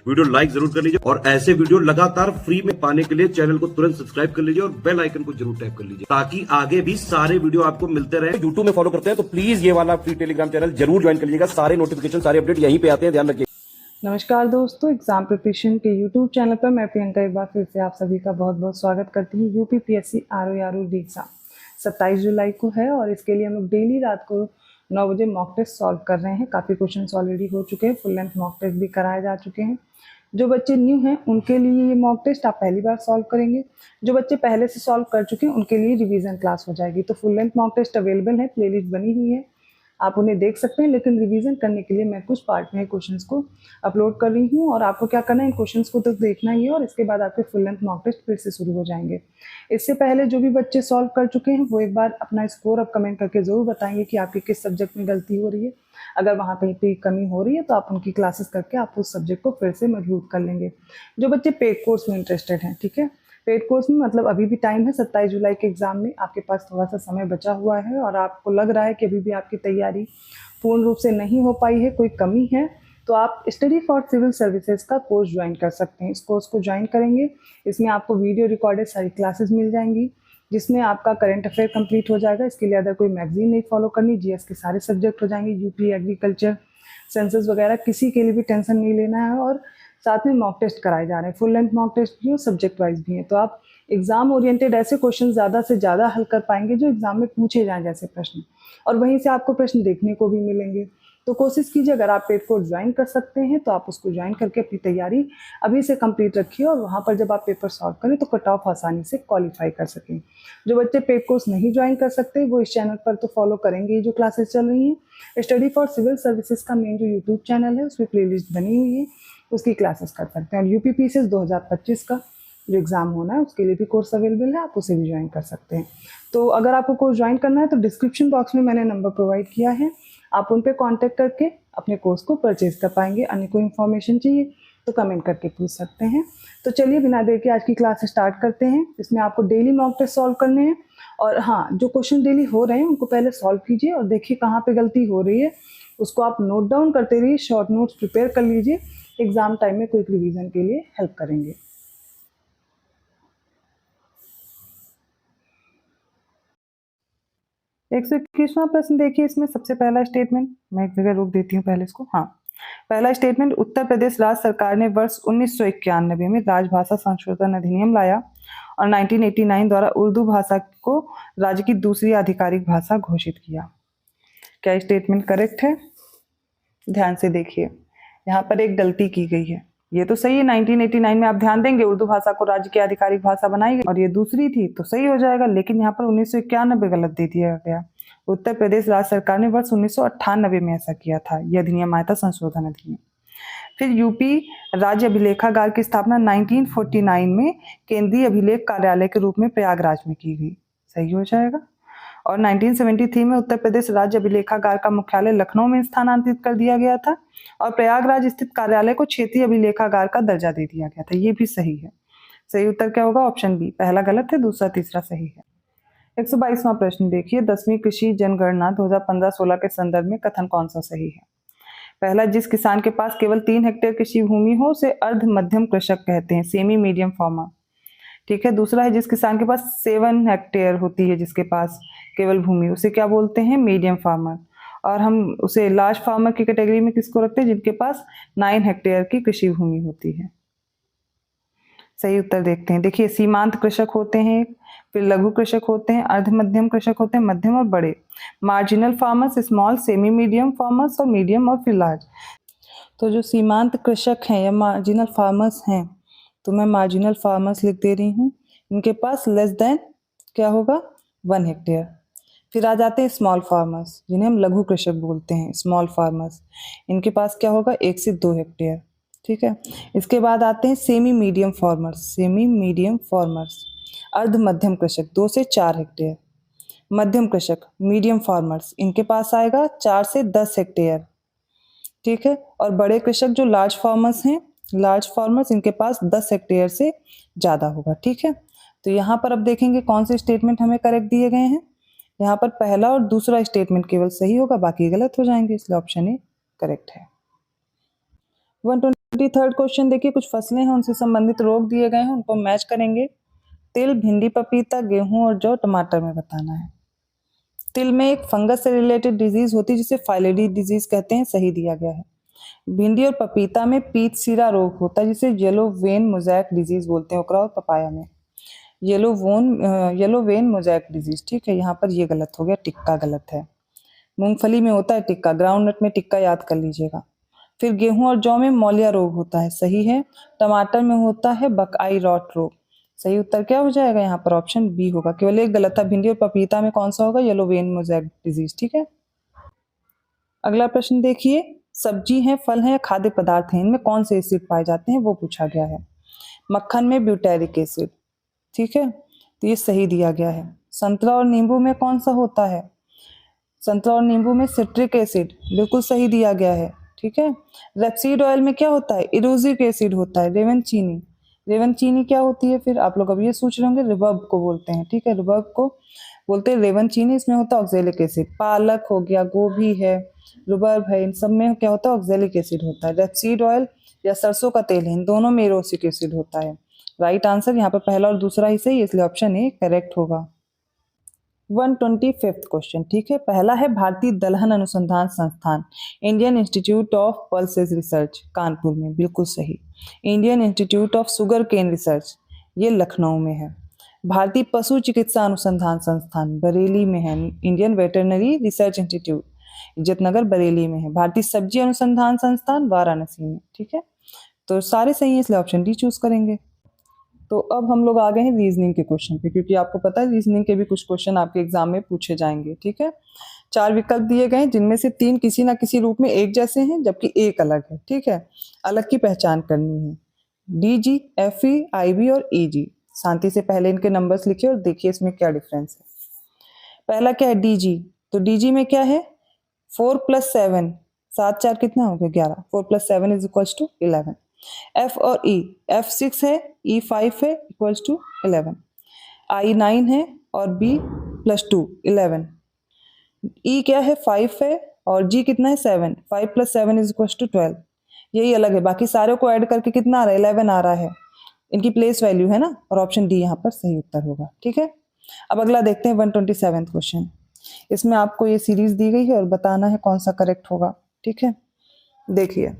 Video like जरूर कर लीजिए और ऐसे वीडियो लगातार फ्री में पाने के लिए चैनल को तुरंत सब्सक्राइब कर लीजिए और बेल आइकन को जरूर टैप कर लीजिए ताकि आगे भी सारे वीडियो आपको मिलते रहे। यूट्यूब में फॉलो करते हैं तो प्लीज ये वाला फ्री टेलीग्राम चैनल जरूर ज्वाइन कर लीजिएगा। सारे नोटिफिकेशन सारे अपडेट यहीं पे आते हैं, ध्यान रखिए। नमस्कार दोस्तों, एग्जाम प्रिपरेशन के यूट्यूब चैनल पर मैं प्रियंका एक बार फिर से आप सभी का बहुत बहुत स्वागत करती हूँ। यूपीपीएससी आरओ एग्जाम 27 जुलाई को है और इसके लिए हम लोग डेली रात को 9 बजे मॉक टेस्ट सॉल्व कर रहे हैं। काफ़ी क्वेश्चंस ऑलरेडी हो चुके हैं, फुल लेंथ मॉक टेस्ट भी कराए जा चुके हैं। जो बच्चे न्यू हैं उनके लिए ये मॉक टेस्ट आप पहली बार सॉल्व करेंगे। जो बच्चे पहले से सॉल्व कर चुके हैं उनके लिए रिवीजन क्लास हो जाएगी। तो full length mock test available है, प्लेलिस्ट बनी हुई है, आप उन्हें देख सकते हैं। लेकिन रिवीजन करने के लिए मैं कुछ पार्ट में क्वेश्चंस को अपलोड कर रही हूँ और आपको क्या करना है, इन क्वेश्चंस को तो देखना ही है और इसके बाद आपके फुल लेंथ मॉक टेस्ट फिर से शुरू हो जाएंगे। इससे पहले जो भी बच्चे सॉल्व कर चुके हैं वो एक बार अपना स्कोर अब कमेंट करके ज़रूर बताएंगे कि आपकी किस सब्जेक्ट में गलती हो रही है। अगर वहाँ कहीं पे कमी हो रही है तो आप उनकी क्लासेस करके आप उस सब्जेक्ट को फिर से मजबूत कर लेंगे। जो बच्चे पेड कोर्स में इंटरेस्टेड हैं, ठीक है, पेड कोर्स में मतलब अभी भी टाइम है, 27 जुलाई के एग्ज़ाम में आपके पास थोड़ा सा समय बचा हुआ है और आपको लग रहा है कि अभी भी आपकी तैयारी पूर्ण रूप से नहीं हो पाई है, कोई कमी है, तो आप स्टडी फॉर सिविल सर्विसेज का कोर्स ज्वाइन कर सकते हैं। इस कोर्स को ज्वाइन करेंगे, इसमें आपको वीडियो रिकॉर्डेड सारी क्लासेस मिल जाएंगी जिसमें आपका करंट अफेयर कंप्लीट हो जाएगा। इसके लिए अदर कोई मैगजीन नहीं फॉलो करनी, जीएस के सारे सब्जेक्ट हो जाएंगे, यूपी एग्रीकल्चर सेंसस वगैरह, किसी के लिए भी टेंशन नहीं लेना है। और साथ में मॉक टेस्ट कराए जा रहे हैं, फुल लेंथ मॉक टेस्ट भी और सब्जेक्ट वाइज भी हैं। तो आप एग्जाम ओरिएंटेड ऐसे क्वेश्चन ज़्यादा से ज़्यादा हल कर पाएंगे जो एग्जाम में पूछे जाएं जैसे प्रश्न, और वहीं से आपको प्रश्न देखने को भी मिलेंगे। तो कोशिश कीजिए, अगर आप पेड कोर्स ज्वाइन कर सकते हैं तो आप उसको ज्वाइन करके अपनी तैयारी अभी से कंप्लीट रखिए और वहाँ पर जब आप पेपर सॉल्व करें तो कट ऑफ आसानी से क्वालिफाई कर सकें। जो बच्चे पेड कोर्स नहीं ज्वाइन कर सकते वो इस चैनल पर तो फॉलो करेंगे जो क्लासेस चल रही हैं। स्टडी फॉर सिविल सर्विसेज का मेन जो यूट्यूब चैनल है उसमें प्लेलिस्ट बनी हुई है, उसकी क्लासेस कर सकते हैं। और यूपीपीएससी 2025 का जो एग्ज़ाम होना है उसके लिए भी कोर्स अवेलेबल है, आप उसे भी ज्वाइन कर सकते हैं। तो अगर आपको कोर्स ज्वाइन करना है तो डिस्क्रिप्शन बॉक्स में मैंने नंबर प्रोवाइड किया है, आप उन पर कॉन्टैक्ट करके अपने कोर्स को परचेज कर पाएंगे। अन्य कोई इन्फॉर्मेशन चाहिए तो कमेंट करके पूछ सकते हैं। तो चलिए बिना देर के आज की क्लास स्टार्ट करते हैं। इसमें आपको डेली मॉक टेस्ट सॉल्व करने हैं और हाँ, जो क्वेश्चन डेली हो रहे हैं उनको पहले सॉल्व कीजिए और देखिए कहाँ पे गलती हो रही है, उसको आप नोट डाउन करते रहिए, शॉर्ट नोट्स प्रिपेयर कर लीजिए, एग्जाम टाइम में क्विक रिवीजन के लिए हेल्प करेंगे। 121वां प्रश्न देखिए, इसमें सबसे पहला स्टेटमेंट, मैं एक जगह रोक देती हूँ पहले इसको। हाँ, पहला स्टेटमेंट, उत्तर प्रदेश राज्य सरकार ने वर्ष 1991 में राजभाषा संशोधन अधिनियम लाया और 1989 द्वारा उर्दू भाषा को राज्य की दूसरी आधिकारिक भाषा घोषित किया। क्या स्टेटमेंट करेक्ट है? ध्यान से देखिए, यहाँ पर एक गलती की गई है। ये तो सही है, 1989 में आप ध्यान देंगे उर्दू भाषा को राज्य की आधिकारिक भाषा बनाई गई और ये दूसरी थी तो सही हो जाएगा, लेकिन यहाँ पर 1991 गलत दे दिया गया। उत्तर प्रदेश राज्य सरकार ने वर्ष 1998 में ऐसा किया था, यह अधिनियम आया था, संशोधन अधिनियम। फिर यूपी राज्य अभिलेखागार की स्थापना 1949 में केंद्रीय अभिलेख कार्यालय के रूप में प्रयागराज में की गई, सही हो जाएगा। और 1973 में उत्तर प्रदेश राज्य अभिलेखागार का मुख्यालय लखनऊ में स्थानांतरित कर दिया गया था और प्रयागराज स्थित कार्यालय को क्षेत्रीय अभिलेखागार का दर्जा दे दिया गया था, ये भी सही है। सही उत्तर क्या होगा? ऑप्शन बी, पहला गलत है, दूसरा तीसरा सही है। 122वां प्रश्न देखिए, 10वीं कृषि जनगणना 2015-16 के संदर्भ में कथन कौन सा सही है? पहला, जिस किसान के पास केवल 3 हेक्टेयर कृषि भूमि हो उसे अर्ध मध्यम कृषक कहते हैं, सेमी मीडियम फार्मर, ठीक है। दूसरा है, जिस किसान के पास 7 हेक्टेयर होती है, जिसके पास केवल भूमि, उसे क्या बोलते हैं? Medium farmer. और हम उसे लार्ज फार्मर की कैटेगरी में किसको रखते हैं? जिनके पास 9 हेक्टेयर की कृषि भूमि होती है। सही उत्तर देखते हैं। देखिए, सीमांत कृषक होते हैं, फिर लघु कृषक होते हैं, अर्ध मध्यम कृषक होते हैं, मध्यम और बड़े, marginal farmers, small, semi medium farmers और मीडियम और फिर लार्ज। तो जो सीमांत कृषक हैं या मार्जिनल फार्मर्स हैं, तो मैं मार्जिनल फार्मर्स लिख दे रही हूँ, इनके पास लेस देन क्या होगा? 1 हेक्टेयर। फिर आ जाते हैं स्मॉल फार्मर्स, जिन्हें हम लघु कृषक बोलते हैं, स्मॉल फार्मर्स, इनके पास क्या होगा? 1 से 2 हेक्टेयर, ठीक है। इसके बाद आते हैं semi medium farmers, semi medium farmers, अर्ध मध्यम कृषक 2 से 4 हेक्टेयर, मध्यम कृषक मीडियम फार्मर्स, इनके पास आएगा 4 से 10 हेक्टेयर, ठीक है। और बड़े कृषक जो लार्ज फार्मर्स हैं, लार्ज फार्मर्स, इनके पास 10 हेक्टेयर से ज़्यादा होगा, ठीक है। तो यहाँ पर अब देखेंगे कौन से स्टेटमेंट हमें करेक्ट दिए गए हैं। यहाँ पर पहला और दूसरा स्टेटमेंट केवल सही होगा, बाकी गलत हो जाएंगे, इसलिए ऑप्शन ए करेक्ट है। 120 23rd क्वेश्चन देखिए, कुछ फसलें हैं उनसे संबंधित रोग दिए गए हैं, उनको मैच करेंगे। तिल, भिंडी, पपीता, गेहूं और जौ, टमाटर में बताना है। तिल में एक फंगस से रिलेटेड डिजीज होती है जिसे फाइलेरी डिजीज कहते हैं, सही दिया गया है। भिंडी और पपीता में पीत सीरा रोग होता है जिसे येलो वेन मोज़ैक डिजीज बोलते हैं। ओकरा और पपाया में येलो वेन मोज़ैक डिजीज, ठीक है, यहाँ पर ये गलत हो गया, टिक्का गलत है। मूंगफली में होता है टिक्का, ग्राउंडनट में टिक्का याद कर लीजिएगा। फिर गेहूं और जौ में मौलिया रोग होता है, सही है। टमाटर में होता है बकआई रॉट रोग। सही उत्तर क्या हो जाएगा यहाँ पर? ऑप्शन बी होगा, केवल एक गलत था। भिंडी और पपीता में कौन सा होगा? येलो वेन मोज़ैक डिजीज, ठीक है। अगला प्रश्न देखिए, सब्जी है, फल है या खाद्य पदार्थ है, इनमें कौन से एसिड पाए जाते हैं वो पूछा गया है। मक्खन में ब्यूटेरिक एसिड, ठीक है, तो ये सही दिया गया है। संतरा और नींबू में कौन सा होता है? संतरा और नींबू में सिट्रिक एसिड, बिल्कुल सही दिया गया है, ठीक है। रेपसीड ऑयल में क्या होता है? इरोजिक एसिड होता है। रेवन चीनी, रेवन चीनी क्या होती है? फिर आप लोग अब ये सोच रहे होंगे, रिवर्ब को बोलते हैं, ठीक है, रिवर्ब को बोलते हैं रेवन चीनी, इसमें होता है ऑक्जेलिक एसिड। पालक हो गया, गोभी है, रुबर्ब है, इन सब में क्या होता है? ऑक्जेलिक एसिड होता है। रेपसीड ऑयल या सरसों का तेल है, इन दोनों में इरोसिक एसिड होता है। राइट आंसर यहाँ पर पहला और दूसरा ही सही, इसलिए ऑप्शन ए करेक्ट होगा। 125th क्वेश्चन, ठीक है, पहला है भारतीय दलहन अनुसंधान संस्थान, Indian institute of pulses research, Kanpur में, बिल्कुल सही। Indian institute of sugar cane research, ये लखनऊ में है। भारतीय पशु चिकित्सा अनुसंधान संस्थान बरेली में है। Indian veterinary research institute Izzatnagar Bareilly में है। भारतीय सब्जी अनुसंधान संस्थान वाराणसी में, ठीक है। तो सारे सही है, इसलिए ऑप्शन डी चूज करेंगे। तो अब हम लोग आ गए हैं रीजनिंग के क्वेश्चन पे, क्योंकि आपको पता है रीजनिंग के भी कुछ क्वेश्चन आपके एग्जाम में पूछे जाएंगे, ठीक है। 4 विकल्प दिए गए हैं, जिनमें से 3 किसी ना किसी रूप में एक जैसे हैं, जबकि एक अलग है, ठीक है। अलग की पहचान करनी है। डी जी, एफ ई, आई बी और ई जी। शांति से पहले इनके नंबर्स लिखिए और देखिए इसमें क्या डिफरेंस है। पहला क्या है? D G. तो डी जी में क्या है? 4 + 7, 7 4 कितना हो गया? 11। 4 + 7 = 11। एफ और ई, एफ 6 है, ई 5 है, इक्वल्स टू 11। आई 9 है और बी +2 11। ई क्या है? 5 है और जी कितना है? 7। 5 + 7 = 12। यही अलग है, बाकी सारे को ऐड करके कितना आ रहा है? 11 आ रहा है। इनकी प्लेस वैल्यू है ना, और ऑप्शन डी यहाँ पर सही उत्तर होगा, ठीक है। अब अगला देखते हैं 127th क्वेश्चन। इसमें आपको ये सीरीज दी गई है और बताना है कौन सा करेक्ट होगा, ठीक है। देखिए,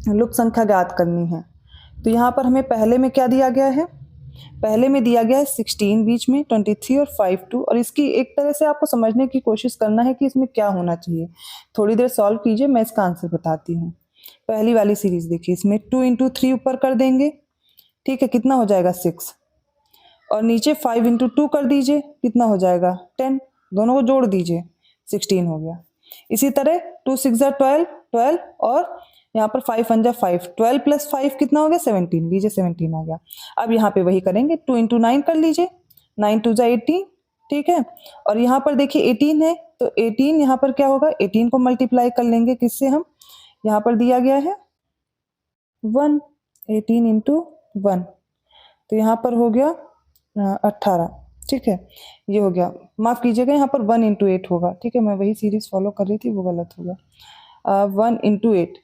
लुप्त संख्या ज्ञात करनी है। तो यहाँ पर हमें पहले में क्या दिया गया है? पहले में दिया गया है 16, बीच में 23 और 5 2, और इसकी एक तरह से आपको समझने की कोशिश करना है कि इसमें क्या होना चाहिए। थोड़ी देर सॉल्व कीजिए, मैं इसका आंसर बताती हूँ। पहली वाली सीरीज देखिए, इसमें 2 × 3 ऊपर कर देंगे, ठीक है, कितना हो जाएगा? 6। और नीचे 5 × 2 कर दीजिए, कितना हो जाएगा? 10। दोनों को जोड़ दीजिए, 16 हो गया। इसी तरह 2 × 6 = 12, 12, और यहाँ पर 5 × 1 = 5, 12 + 5 कितना हो गया? 17, लीजिए 17 आ गया। अब यहाँ पे वही करेंगे, 2 × 9 कर लीजिए, 9 × 2 = 18, ठीक है। और यहाँ पर देखिए 18 है, तो 18 यहाँ पर क्या होगा? 18 को मल्टीप्लाई कर लेंगे किससे? हम यहाँ पर दिया गया है 1, 18 × 1, तो यहाँ पर हो गया 18, ठीक है, ये हो गया। माफ कीजिएगा, यहाँ पर 1 × 8 होगा, ठीक है, मैं वही सीरीज फॉलो कर रही थी, वो गलत होगा। 1 × 8,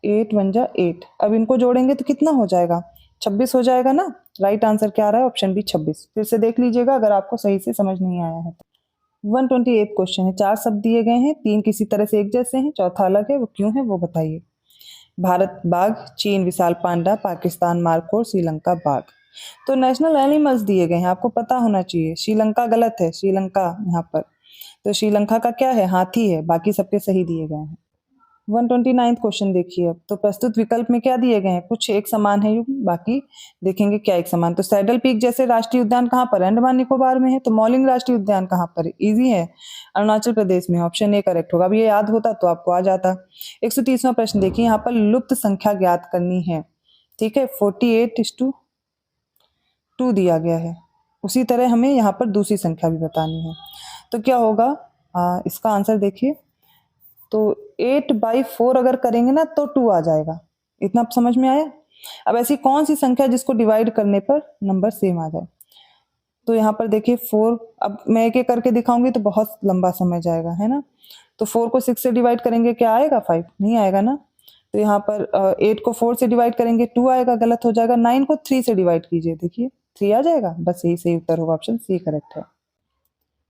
8 × 1 = 8। अब इनको जोड़ेंगे तो कितना हो जाएगा? 26 हो जाएगा ना। राइट आंसर क्या आ रहा है? Option B 26। फिर से देख लीजिएगा अगर आपको सही से समझ नहीं आया है तो। 128 क्वेश्चन है, 4 शब्द दिए गए हैं, 3 किसी तरह से एक जैसे हैं, चौथा अलग है, वो क्यों है वो बताइए। भारत बाघ, चीन विशाल पांडा, पाकिस्तान मार्कोर, श्रीलंका बाघ। तो नेशनल एनिमल्स दिए गए हैं, आपको पता होना चाहिए। श्रीलंका गलत है, श्रीलंका यहाँ पर, तो श्रीलंका का क्या है? हाथी है, बाकी सबके सही दिए गए हैं। 129th क्वेश्चन देखिए। अब तो प्रस्तुत विकल्प में क्या दिए गए हैं? कुछ एक समान है, बाकी देखेंगे क्या एक समान। तो सैडल पीक जैसे राष्ट्रीय उद्यान कहाँ पर है? अंडमान निकोबार में है। तो मॉलिंग राष्ट्रीय उद्यान कहाँ पर है? इजी है, अरुणाचल प्रदेश में। ऑप्शन ए करेक्ट होगा। अब ये याद होता तो आपको आ जाता। 130वां प्रश्न देखिए, यहाँ पर लुप्त संख्या ज्ञात करनी है, ठीक है। 48:2 दिया गया है। उसी तरह हमें यहाँ पर दूसरी संख्या भी बतानी है। तो क्या होगा? इसका आंसर देखिए, तो 8/4 अगर करेंगे ना तो 2 आ जाएगा। इतना समझ में आया? अब ऐसी कौन सी संख्या जिसको डिवाइड करने पर नंबर सेम आ जाए? तो यहाँ पर देखिए 4, अब मैं एक एक करके दिखाऊंगी तो बहुत लंबा समय जाएगा, है ना। तो 4 को 6 से डिवाइड करेंगे, क्या आएगा? 5 नहीं आएगा ना। तो यहाँ पर 8 को 4 से डिवाइड करेंगे 2 आएगा, गलत हो जाएगा। 9 को 3 से डिवाइड कीजिए, देखिए 3 आ जाएगा, बस यही सही उत्तर होगा, ऑप्शन सी करेक्ट है।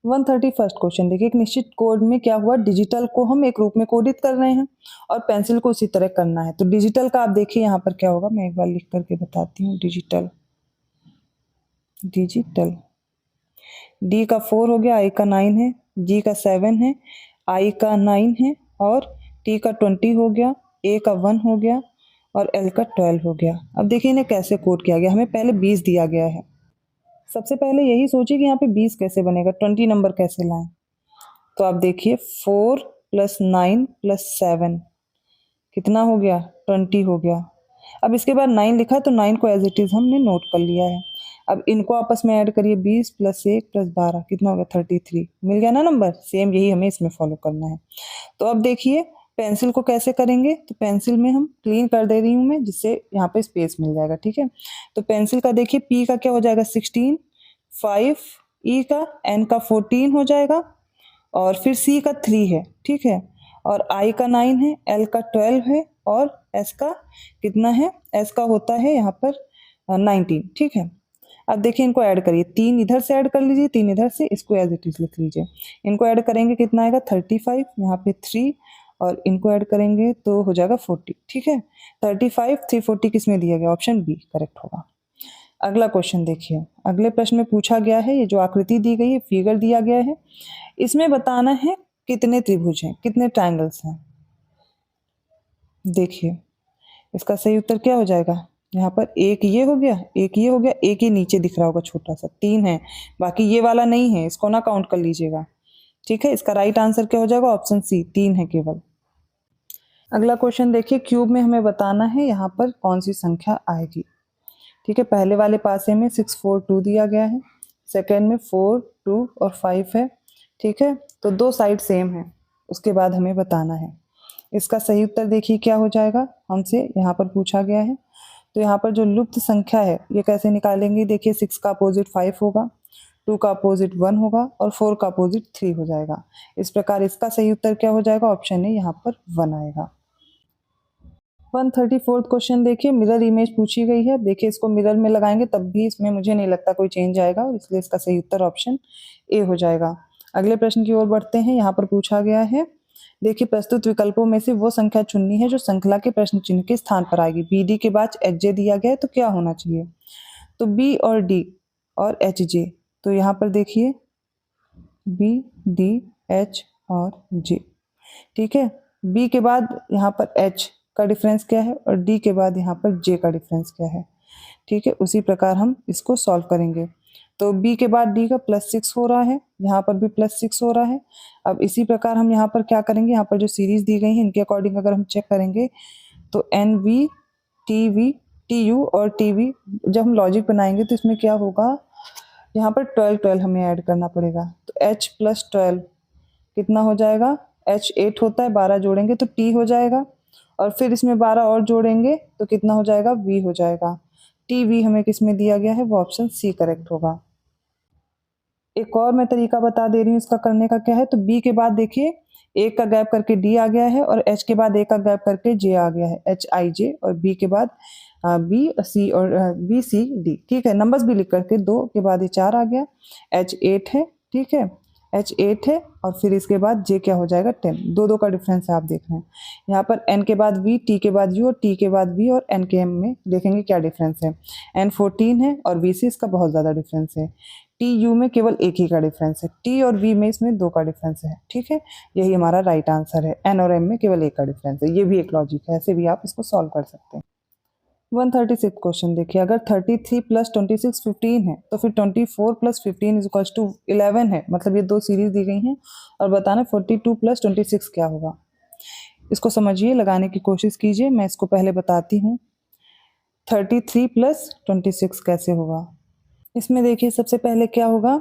131 क्वेश्चन देखिए, एक निश्चित कोड में क्या हुआ, डिजिटल को हम एक रूप में कोडित कर रहे हैं और पेंसिल को उसी तरह करना है। तो डिजिटल का आप देखिए यहाँ पर क्या होगा, मैं एक बार लिख करके बताती हूँ। डिजिटल डी का 4 हो गया, आई का 9 है, जी का 7 है, आई का 9 है और टी का 20 हो गया, ए का 1 हो गया और एल का 12 हो गया। अब देखिए इन्हें कैसे कोड किया गया, हमें पहले 20 दिया गया है। सबसे पहले यही सोचिए कि यहाँ पे 20 कैसे बनेगा, 20 नंबर कैसे लाएं। तो आप देखिए 4 + 9 + 7 कितना हो गया, 20 हो गया। अब इसके बाद 9 लिखा है तो 9 को एज इट इज हमने नोट कर लिया है। अब इनको आपस में ऐड करिए, 20 + 1 + 12 कितना हो गया, 33। मिल गया ना नंबर, सेम यही हमें इसमें फॉलो करना है। तो अब देखिए पेंसिल को कैसे करेंगे, तो पेंसिल में हम क्लीन कर दे रही हूँ मैं, जिससे यहाँ पे स्पेस मिल जाएगा, ठीक है। तो पेंसिल का देखिए पी का क्या हो जाएगा, 16, 5 ई का, एन का 14 हो जाएगा और फिर सी का 3 है, ठीक है, और आई का 9 है, एल का 12 है और एस का कितना है, एस का होता है यहाँ पर 19, ठीक है। अब देखिए इनको ऐड करिए, 3 इधर से ऐड कर लीजिए, 3 इधर से, इसको एज इट इज लिख लीजिए। इनको ऐड करेंगे कितना आएगा, 35, यहाँ पे 3 और इनको ऐड करेंगे तो हो जाएगा 40, ठीक है। 35 340 किस में दिया गया, ऑप्शन बी करेक्ट होगा। अगला क्वेश्चन देखिए, अगले प्रश्न में पूछा गया है, ये जो आकृति दी गई है, फिगर दिया गया है, इसमें बताना है कितने त्रिभुज हैं, कितने ट्रायंगल्स हैं। देखिए इसका सही उत्तर क्या हो जाएगा, यहाँ पर एक ये हो गया, एक ये हो गया, एक ये नीचे दिख रहा होगा छोटा सा, 3 है, बाकी ये वाला नहीं है, इसको ना काउंट कर लीजिएगा, ठीक है। इसका राइट आंसर क्या हो जाएगा, ऑप्शन सी, 3 है केवल। अगला क्वेश्चन देखिए, क्यूब में हमें बताना है यहाँ पर कौन सी संख्या आएगी, ठीक है। पहले वाले पासे में 6 4 2 दिया गया है, सेकेंड में 4 2 और 5 है, ठीक है। तो दो साइड सेम है, उसके बाद हमें बताना है। इसका सही उत्तर देखिए क्या हो जाएगा, हमसे यहाँ पर पूछा गया है। तो यहाँ पर जो लुप्त संख्या है ये कैसे निकालेंगे, देखिए 6 का अपोजिट 5 होगा, 2 का अपोजिट 1 होगा और 4 का अपोजिट 3 हो जाएगा। इस प्रकार इसका सही उत्तर क्या हो जाएगा, ऑप्शन ए यहाँ पर 1 आएगा। 134 क्वेश्चन देखिए, मिरर इमेज पूछी गई है। देखिए इसको मिरर में लगाएंगे तब भी इसमें मुझे नहीं लगता कोई चेंज आएगा, और इसलिए इसका सही उत्तर ऑप्शन ए हो जाएगा। अगले प्रश्न की ओर बढ़ते हैं। यहाँ पर पूछा गया है, देखिए प्रस्तुत विकल्पों में से वो संख्या चुननी है जो श्रृंखला के प्रश्न चिन्ह के स्थान पर आएगी। बी डी के बाद एच जे दिया गया है तो क्या होना चाहिए, तो बी और डी और एच जे। तो यहाँ पर देखिए बी डी एच और जे, ठीक है। बी के बाद यहाँ पर एच का डिफरेंस क्या है और डी के बाद यहाँ पर जे का डिफरेंस क्या है, ठीक है। उसी प्रकार हम इसको सॉल्व करेंगे। तो बी के बाद डी का +6 हो रहा है, यहाँ पर भी +6 हो रहा है। अब इसी प्रकार हम यहाँ पर क्या करेंगे, यहाँ पर जो सीरीज दी गई है इनके अकॉर्डिंग अगर हम चेक करेंगे तो एन वी टी यू और टी वी, जब हम लॉजिक बनाएंगे तो इसमें क्या होगा, यहाँ पर 12 हमें ऐड करना पड़ेगा। तो h + 12 कितना हो जाएगा, h 8 होता है, 12 जोड़ेंगे तो t हो जाएगा और फिर इसमें 12 और जोड़ेंगे तो कितना हो जाएगा, v हो जाएगा। टी वी हमें किस में दिया गया है, वो ऑप्शन सी करेक्ट होगा। एक और मैं तरीका बता दे रही हूँ इसका करने का, क्या है, तो बी के बाद देखिए एक का गैप करके डी आ गया है और एच के बाद एक का गैप करके जे आ गया है, एच आई जे, और बी के बाद बी सी और बी सी डी, ठीक है। नंबर्स भी लिख करके 2 के बाद ये 4 आ गया, एच 8 है, ठीक है, एच 8 है और फिर इसके बाद जे क्या हो जाएगा 10। 2 का डिफरेंस है आप देख रहे हैं। यहाँ पर एन के बाद वी, टी के बाद यू और टी के बाद वी और एन के एम में देखेंगे क्या डिफरेंस है। एन 14 है और वी से इसका बहुत ज़्यादा डिफरेंस है। टी यू में केवल एक ही का डिफरेंस है, टी और वी में इसमें 2 का डिफरेंस है, ठीक है। यही हमारा राइट आंसर है। एन और एम में केवल एक का डिफरेंस है, ये भी एक लॉजिक है, ऐसे भी आप इसको सॉल्व कर सकते हैं। 136 क्वेश्चन देखिए, अगर 33 + 26 15 है तो फिर 24 + 15 = 11 है, मतलब ये 2 सीरीज दी गई हैं और बताना 42 + 26 क्या होगा। इसको समझिए, लगाने की कोशिश कीजिए, मैं इसको पहले बताती हूँ। 33 + 26 कैसे होगा, इसमें देखिए सबसे पहले क्या होगा,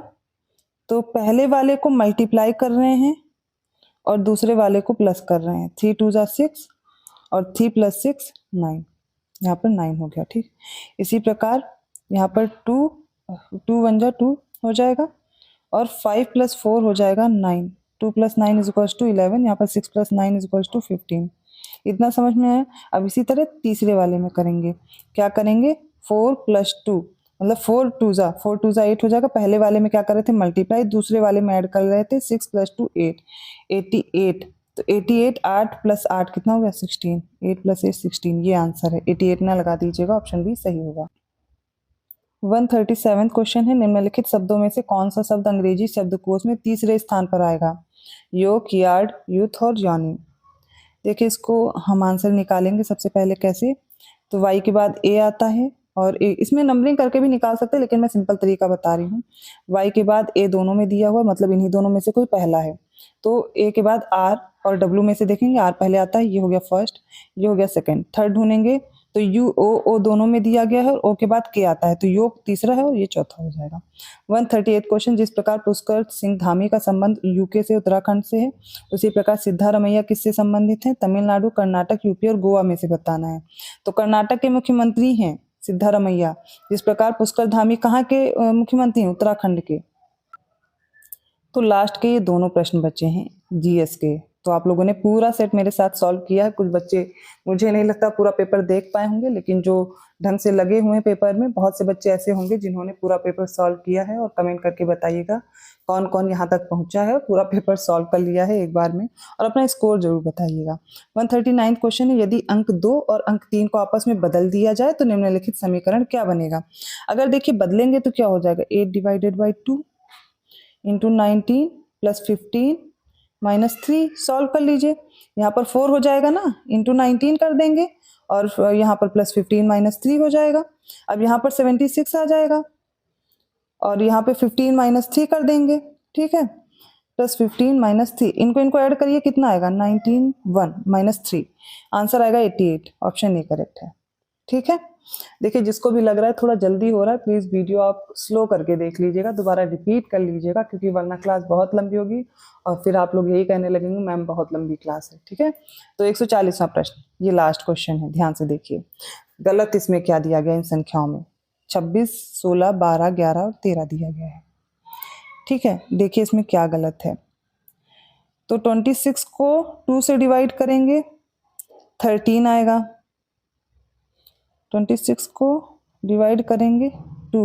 तो पहले वाले को मल्टीप्लाई कर रहे हैं और दूसरे वाले को प्लस कर रहे हैं। 3 2 = 6 और 3 + 6 9, यहाँ पर 9 हो गया, ठीक। इसी प्रकार यहाँ पर 2 2 1 जा 2 हो जाएगा और 5 + 4 हो जाएगा 9, 2 + 9 = 11, यहाँ पर 6 + 9 = 15। इतना समझ में आया। अब इसी तरह तीसरे वाले में करेंगे, क्या करेंगे 4 + 2 मतलब 4 2 ज़ा 8 हो जाएगा। पहले वाले में क्या कर रहे थे मल्टीप्लाई, दूसरे वाले में ऐड कर रहे थे 6 + 2 8 88। तो 88 8 + 8 कितना हो गया 16, 8 + 8 16, ये आंसर है। 88 ना लगा दीजिएगा, ऑप्शन बी सही होगा। 137 क्वेश्चन है, निम्नलिखित शब्दों में से कौन सा शब्द अंग्रेजी शब्दकोश में तीसरे स्थान पर आएगा? योक, यार्ड, यूथ और जॉनी। देखिए इसको हम आंसर निकालेंगे सबसे पहले कैसे, तो y के बाद a आता है और a, इसमें नंबरिंग करके भी निकाल सकते हैं लेकिन मैं सिंपल तरीका बता रही हूँ। y के बाद a दोनों में दिया हुआ, मतलब इन्हीं दोनों में से कोई पहला है। तो a के बाद r और w में से देखेंगे, r पहले आता है, ये हो गया फर्स्ट, ये हो गया सेकंड। थर्ड ढूंढेंगे तो u o दोनों में दिया गया है और o के बाद k आता है, तो योग तीसरा है और ये चौथा हो जाएगा। 138 क्वेश्चन, जिस प्रकार पुष्कर सिंह धामी का संबंध यूके से उत्तराखंड से है, उसी प्रकार सिद्धारमैया किससे संबंधित है? तमिलनाडु, कर्नाटक, यूपी और गोवा में से बताना है। तो कर्नाटक के मुख्यमंत्री हैं सिद्धारमैया। जिस प्रकार पुष्कर धामी कहाँ के मुख्यमंत्री हैं? उत्तराखंड के। तो लास्ट के ये दोनों प्रश्न बचे हैं जीएस के। तो आप लोगों ने पूरा सेट मेरे साथ सॉल्व किया है। कुछ बच्चे मुझे नहीं लगता पूरा पेपर देख पाए होंगे, लेकिन जो ढंग से लगे हुए हैं पेपर में, बहुत से बच्चे ऐसे होंगे जिन्होंने पूरा पेपर सॉल्व किया है। और कमेंट करके बताइएगा कौन कौन यहाँ तक पहुँचा है और पूरा पेपर सॉल्व कर लिया है एक बार में, और अपना स्कोर जरूर बताइएगा। 139 क्वेश्चन है, यदि अंक 2 और अंक 3 को आपस में बदल दिया जाए तो निम्नलिखित समीकरण क्या बनेगा? अगर देखिए बदलेंगे तो क्या हो जाएगा, 8/2 इंटू 19 + 15 - 3। सॉल्व कर लीजिए, यहाँ पर 4 हो जाएगा ना, इंटू 19 कर देंगे और यहाँ पर +15 - 3 हो जाएगा। अब यहाँ पर 76 आ जाएगा और यहाँ पे 15 - 3 कर देंगे, ठीक है, +15 - 3, इनको ऐड करिए, कितना आएगा 19 1 - 3, आंसर आएगा 88। ऑप्शन ए करेक्ट है, ठीक है। देखिए जिसको भी लग रहा है थोड़ा जल्दी हो रहा है, प्लीज वीडियो आप स्लो करके देख लीजिएगा, दोबारा रिपीट कर लीजिएगा, क्योंकि वरना क्लास बहुत लंबी होगी और फिर आप लोग यही कहने लगेंगे मैम बहुत लंबी क्लास है, ठीक है। तो 140वां प्रश्न, ये लास्ट क्वेश्चन है, ध्यान से देखिए। गलत इसमें क्या दिया गया इन संख्याओं में? 26, 16, 12, 11 और 13 दिया गया है, ठीक है। देखिए इसमें क्या गलत है। तो 26 को 2 से डिवाइड करेंगे 13 आएगा, 26 को डिवाइड करेंगे 2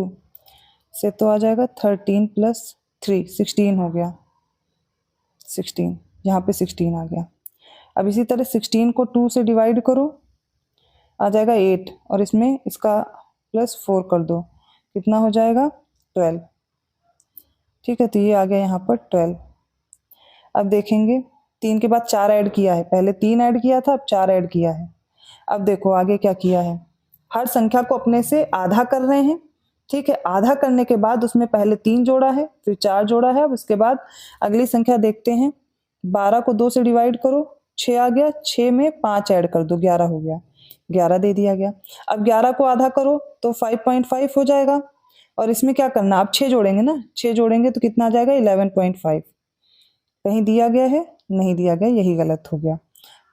से तो आ जाएगा 13 + 3 16 हो गया, 16, यहाँ पे 16 आ गया। अब इसी तरह 16 को 2 से डिवाइड करो, आ जाएगा 8, और इसमें इसका +4 कर दो, कितना हो जाएगा 12, ठीक है। तो ये आ गया यहाँ पर 12। अब देखेंगे 3 के बाद 4 ऐड किया है, पहले 3 ऐड किया था, अब 4 ऐड किया है। अब देखो आगे क्या किया है, हर संख्या को अपने से आधा कर रहे हैं, ठीक है। आधा करने के बाद उसमें पहले 3 जोड़ा है, फिर 4 जोड़ा है। अब उसके बाद अगली संख्या देखते हैं, 12 को 2 से डिवाइड करो, 6 आ गया, 6 में 5 ऐड कर दो, 11 हो गया, 11 दे दिया गया। अब 11 को आधा करो तो 5.5 हो जाएगा, और इसमें क्या करना, अब 6 जोड़ेंगे ना, 6 जोड़ेंगे तो कितना आ जाएगा 11.5। कहीं दिया गया है? नहीं दिया गया, यही गलत हो गया।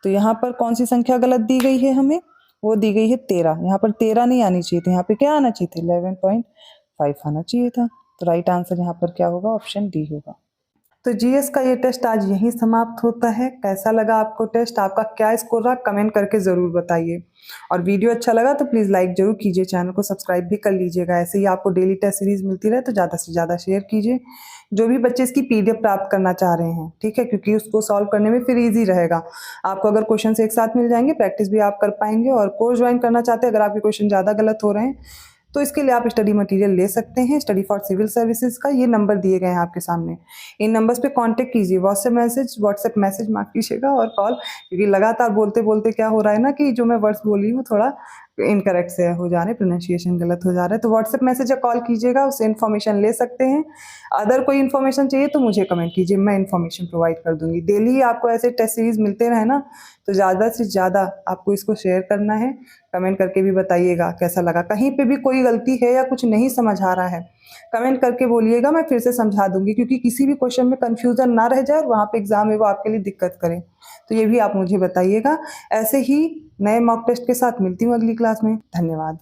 तो यहाँ पर कौन सी संख्या गलत दी गई है हमें? वो दी गई है 13। यहाँ पर 13 नहीं आनी चाहिए थी, यहाँ पे क्या आना चाहिए था 11.5 आना चाहिए था। तो राइट आंसर यहाँ पर क्या होगा, ऑप्शन डी होगा। तो जीएस का ये टेस्ट आज यहीं समाप्त होता है। कैसा लगा आपको टेस्ट, आपका क्या स्कोर रहा, कमेंट करके ज़रूर बताइए। और वीडियो अच्छा लगा तो प्लीज़ लाइक जरूर कीजिए, चैनल को सब्सक्राइब भी कर लीजिएगा। ऐसे ही आपको डेली टेस्ट सीरीज मिलती रहे तो ज़्यादा से ज़्यादा शेयर कीजिए। जो भी बच्चे इसकी पीडीएफ प्राप्त करना चाह रहे हैं, ठीक है, क्योंकि उसको सॉल्व करने में फिर ईजी रहेगा आपको। अगर क्वेश्चन एक साथ मिल जाएंगे, प्रैक्टिस भी आप कर पाएंगे। और कोर्स ज्वाइन करना चाहते हैं, अगर आपके क्वेश्चन ज़्यादा गलत हो रहे हैं तो इसके लिए आप स्टडी मटेरियल ले सकते हैं। स्टडी फॉर सिविल सर्विसेज का ये नंबर दिए गए हैं आपके सामने, इन नंबर्स पे कांटेक्ट कीजिए। व्हाट्सएप मैसेज माफ कीजिएगा और कॉल, क्योंकि लगातार बोलते बोलते क्या हो रहा है ना कि जो मैं वर्ड्स बोली हूँ थोड़ा इनकरेक्ट से हो जा रहे हैं, प्रोनाउंसिएशन गलत हो जा रहा है। तो व्हाट्सएप मैसेज या कॉल कीजिएगा, उससे इन्फॉर्मेशन ले सकते हैं। अदर कोई इन्फॉर्मेशन चाहिए तो मुझे कमेंट कीजिए, मैं इन्फॉर्मेशन प्रोवाइड कर दूंगी। डेली आपको ऐसे टेस्ट सीरीज मिलते रहे ना, तो ज़्यादा से ज़्यादा आपको इसको शेयर करना है। कमेंट करके भी बताइएगा कैसा लगा। कहीं पे भी कोई गलती है या कुछ नहीं समझ आ रहा है, कमेंट करके बोलिएगा, मैं फिर से समझा दूंगी, क्योंकि किसी भी क्वेश्चन में कंफ्यूजन ना रह जाए और वहाँ पे एग्जाम में वो आपके लिए दिक्कत करे। तो ये भी आप मुझे बताइएगा। ऐसे ही नए मॉक टेस्ट के साथ मिलती हूँ अगली क्लास में। धन्यवाद।